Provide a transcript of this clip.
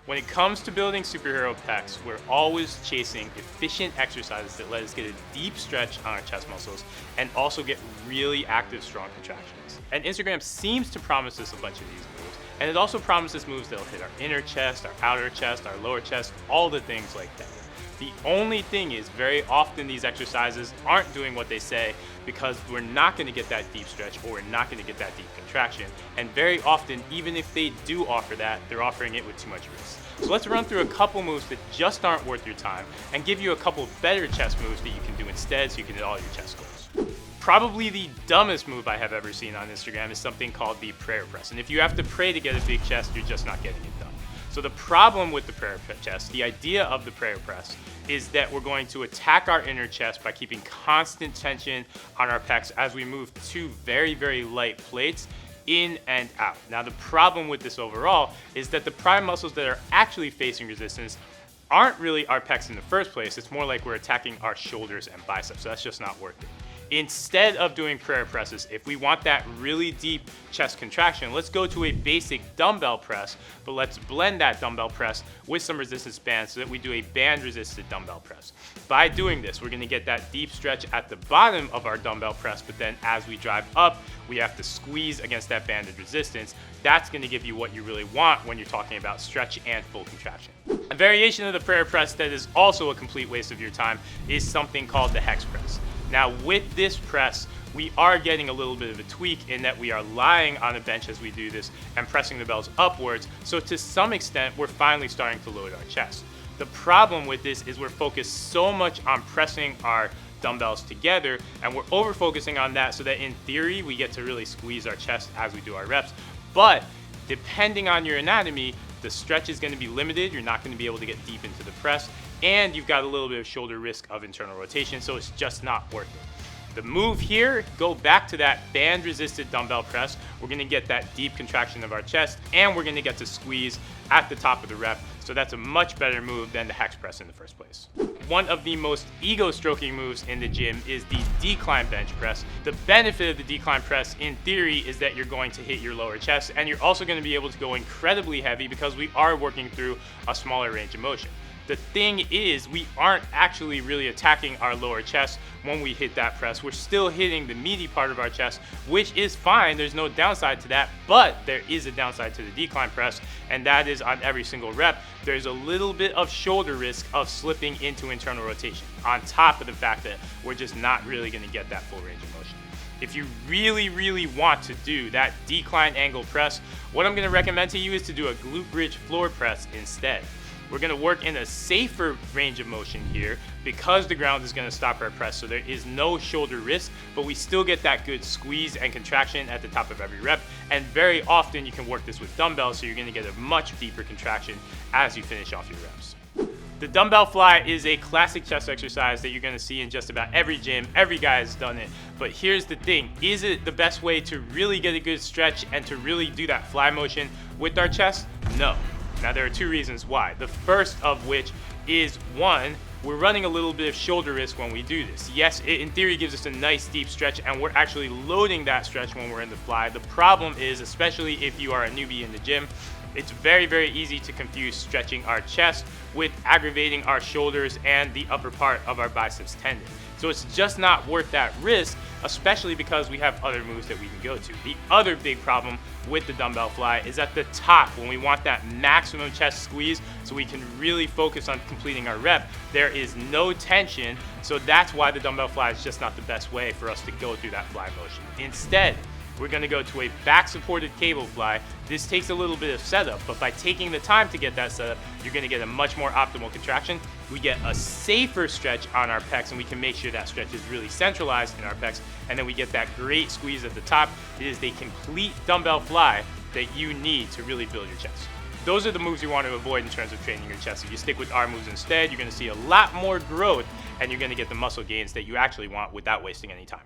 When it comes to building superhero pecs, we're always chasing efficient exercises that let us get a deep stretch on our chest muscles and also get really active, strong contractions. And Instagram seems to promise us a bunch of these moves, and it also promises moves that'll hit our inner chest, our outer chest, our lower chest, all the things like that. The only thing is, very often these exercises aren't doing what they say because we're not going to get that deep stretch or we're not going to get that deep contraction. And very often, even if they do offer that, they're offering it with too much risk. So let's run through a couple moves that just aren't worth your time and give you a couple better chest moves that you can do instead so you can hit all your chest goals. Probably the dumbest move I have ever seen on Instagram is something called the prayer press. And if you have to pray to get a big chest, you're just not getting it done. So the problem with the prayer chest, the idea of the prayer press, is that we're going to attack our inner chest by keeping constant tension on our pecs as we move two very, very light plates in and out. Now the problem with this overall is that the prime muscles that are actually facing resistance aren't really our pecs in the first place. It's more like we're attacking our shoulders and biceps, so that's just not worth it. Instead of doing prayer presses, if we want that really deep chest contraction, let's go to a basic dumbbell press, but let's blend that dumbbell press with some resistance bands so that we do a band-resisted dumbbell press. By doing this, we're gonna get that deep stretch at the bottom of our dumbbell press, but then as we drive up, we have to squeeze against that banded resistance. That's gonna give you what you really want when you're talking about stretch and full contraction. A variation of the prayer press that is also a complete waste of your time is something called the hex press. Now with this press, we are getting a little bit of a tweak in that we are lying on a bench as we do this and pressing the bells upwards. So to some extent, we're finally starting to load our chest. The problem with this is we're focused so much on pressing our dumbbells together and we're over focusing on that so that in theory, we get to really squeeze our chest as we do our reps. But depending on your anatomy, the stretch is going to be limited. You're not going to be able to get deep into the press, and you've got a little bit of shoulder risk of internal rotation, so it's just not worth it. The move here, go back to that band-resisted dumbbell press. We're going to get that deep contraction of our chest, and we're going to get to squeeze at the top of the rep, so that's a much better move than the hex press in the first place. One of the most ego-stroking moves in the gym is the decline bench press. The benefit of the decline press, in theory, is that you're going to hit your lower chest, and you're also going to be able to go incredibly heavy because we are working through a smaller range of motion. The thing is, we aren't actually really attacking our lower chest when we hit that press. We're still hitting the meaty part of our chest, which is fine. There's no downside to that, but there is a downside to the decline press, and that is on every single rep, there's a little bit of shoulder risk of slipping into internal rotation, on top of the fact that we're just not really gonna get that full range of motion. If you really, really want to do that decline angle press, what I'm gonna recommend to you is to do a glute bridge floor press instead. We're going to work in a safer range of motion here because the ground is going to stop our press, so there is no shoulder risk, but we still get that good squeeze and contraction at the top of every rep, and very often you can work this with dumbbells, so you're going to get a much deeper contraction as you finish off your reps. The dumbbell fly is a classic chest exercise that you're going to see in just about every gym. Every guy has done it, but here's the thing. Is it the best way to really get a good stretch and to really do that fly motion with our chest? No. Now there are two reasons why. The first of which is, one, we're running a little bit of shoulder risk when we do this. Yes, it in theory gives us a nice deep stretch and we're actually loading that stretch when we're in the fly. The problem is, especially if you are a newbie in the gym, it's very, very easy to confuse stretching our chest with aggravating our shoulders and the upper part of our biceps tendon. So it's just not worth that risk, especially because we have other moves that we can go to. The other big problem with the dumbbell fly is at the top, when we want that maximum chest squeeze so we can really focus on completing our rep, there is no tension, so that's why the dumbbell fly is just not the best way for us to go through that fly motion. Instead, we're going to go to a back-supported cable fly. This takes a little bit of setup, but by taking the time to get that setup, you're going to get a much more optimal contraction. We get a safer stretch on our pecs, and we can make sure that stretch is really centralized in our pecs, and then we get that great squeeze at the top. It is the complete dumbbell fly that you need to really build your chest. Those are the moves you want to avoid in terms of training your chest. If you stick with our moves instead, you're going to see a lot more growth, and you're going to get the muscle gains that you actually want without wasting any time.